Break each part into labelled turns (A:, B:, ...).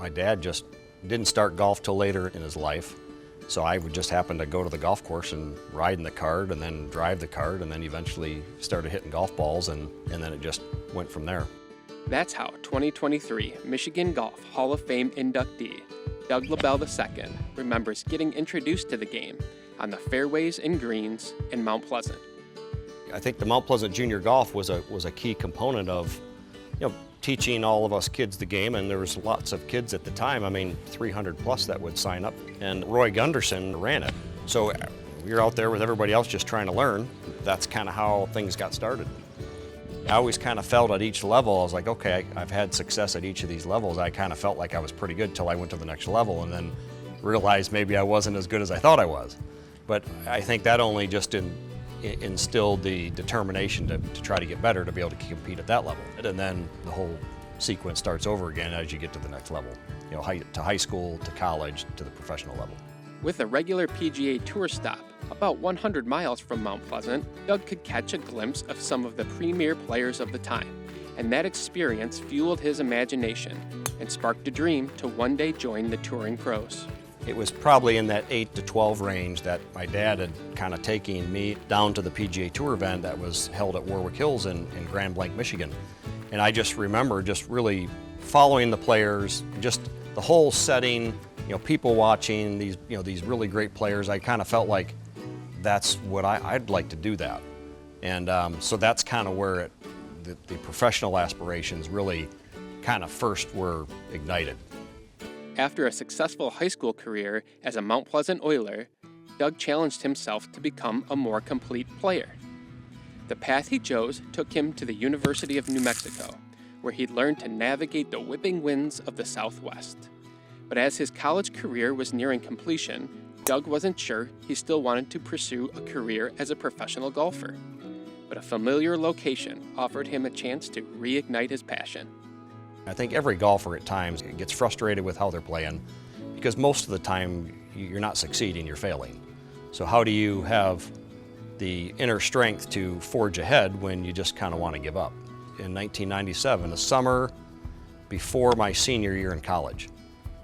A: My dad just didn't start golf till later in his life. So I would just happen to go to the golf course and ride in the cart and then drive the cart and then eventually started hitting golf balls and then it just went from there.
B: That's how 2023 Michigan Golf Hall of Fame inductee Doug Labelle II remembers getting introduced to the game on the fairways and greens in Mount Pleasant.
A: I think the Mount Pleasant Junior Golf was a key component of, teaching all of us kids the game, and there was lots of kids at the time, 300 plus that would sign up, and Roy Gunderson ran it. So you're out there with everybody else just trying to learn. That's kind of how things got started. I always kind of felt at each level, I was like, okay, I've had success at each of these levels. I kind of felt like I was pretty good till I went to the next level and then realized maybe I wasn't as good as I thought I was. But I think that only just instilled the determination to try to get better, to be able to compete at that level. And then the whole sequence starts over again as you get to the next level, to high school, to college, to the professional level.
B: With a regular PGA Tour stop about 100 miles from Mount Pleasant, Doug could catch a glimpse of some of the premier players of the time, and that experience fueled his imagination and sparked a dream to one day join the touring pros.
A: It was probably in that 8 to 12 range that my dad had kind of taken me down to the PGA Tour event that was held at Warwick Hills in Grand Blanc, Michigan. And I just remember just really following the players, just the whole setting, people watching these really great players. I kind of felt like that's what I'd like to do that. And so that's kind of where the professional aspirations really kind of first were ignited.
B: After a successful high school career as a Mount Pleasant Oiler, Doug challenged himself to become a more complete player. The path he chose took him to the University of New Mexico, where he learned to navigate the whipping winds of the Southwest. But as his college career was nearing completion, Doug wasn't sure he still wanted to pursue a career as a professional golfer. But a familiar location offered him a chance to reignite his passion.
A: I think every golfer at times gets frustrated with how they're playing because most of the time you're not succeeding, you're failing. So how do you have the inner strength to forge ahead when you just kind of want to give up? In 1997, the summer before my senior year in college,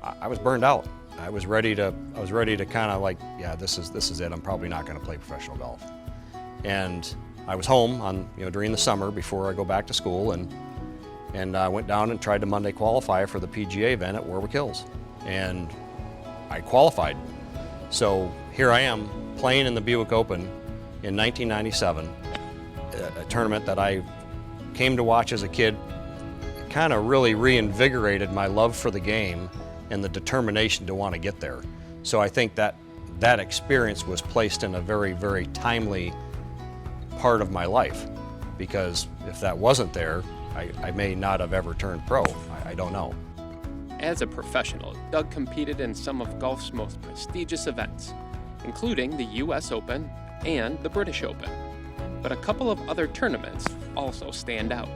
A: I was burned out. I was ready to kind of like, yeah, this is it. I'm probably not going to play professional golf. And I was home during the summer before I go back to school, and I went down and tried to Monday qualify for the PGA event at Warwick Hills. And I qualified. So here I am playing in the Buick Open in 1997, a tournament that I came to watch as a kid. Kind of really reinvigorated my love for the game and the determination to want to get there. So I think that experience was placed in a very, very timely part of my life, because if that wasn't there, I may not have ever turned pro. I don't know.
B: As a professional, Doug competed in some of golf's most prestigious events, including the US Open and the British Open. But a couple of other tournaments also stand out.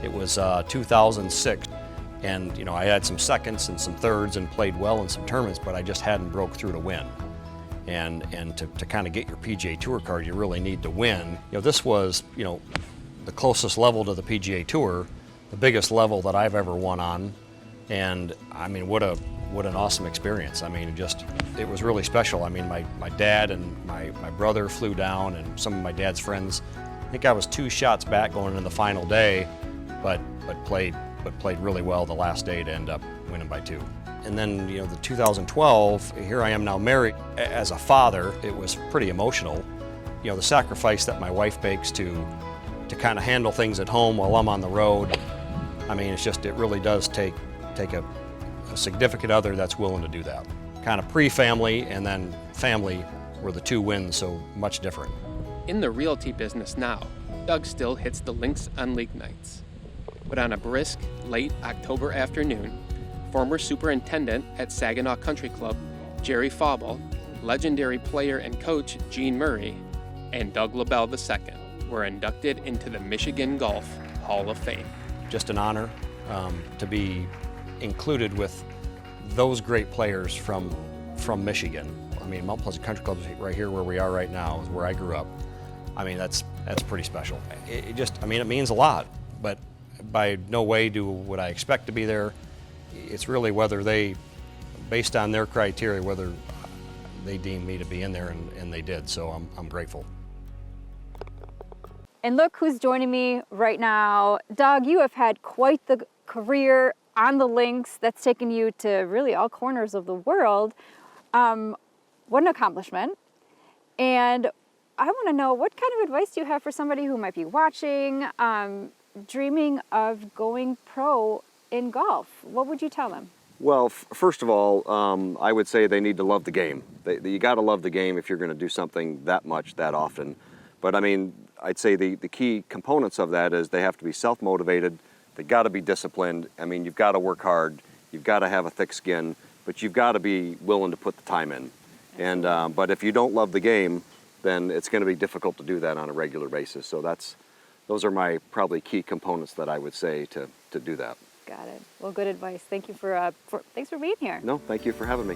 A: It was 2006, and I had some seconds and some thirds and played well in some tournaments, but I just hadn't broke through to win. And to kind of get your PGA Tour card, you really need to win. This was, the closest level to the PGA Tour, the biggest level that I've ever won on. And what an awesome experience. It was really special. My dad and my brother flew down, and some of my dad's friends. I think I was 2 shots back going into the final day, but played really well the last day to end up winning by 2. And then, the 2012, here I am now married. As a father, it was pretty emotional. The sacrifice that my wife makes to kind of handle things at home while I'm on the road. It really does take a significant other that's willing to do that. Kind of pre-family and then family were the 2 wins, so much different.
B: In the realty business now, Doug still hits the links on league nights. But on a brisk, late October afternoon, former superintendent at Saginaw Country Club, Jerry Fauble, legendary player and coach Gene Murray, and Doug Labelle II were inducted into the Michigan Golf Hall of Fame.
A: Just an honor to be included with those great players from Michigan. Mount Pleasant Country Club is right here where we are right now, is where I grew up. That's pretty special. It means a lot, but by no way would I expect to be there. it's really whether they, based on their criteria, whether they deem me to be in there, and they did, so I'm grateful.
C: And look who's joining me right now. Doug, you have had quite the career on the links that's taken you to really all corners of the world. What an accomplishment. And I want to know, what kind of advice do you have for somebody who might be watching, dreaming of going pro in golf? What would you tell them?
D: Well, first of all, I would say they need to love the game. You got to love the game if you're going to do something that much, that often. But I mean, I'd say the key components of that is they have to be self-motivated, they got to be disciplined. I mean, you've got to work hard, you've got to have a thick skin, but you've got to be willing to put the time in. And but if you don't love the game, then it's going to be difficult to do that on a regular basis. So those are my probably key components that I would say to do that.
C: Got it. Well, good advice. Thank you thanks for being here.
D: No, thank you for having me.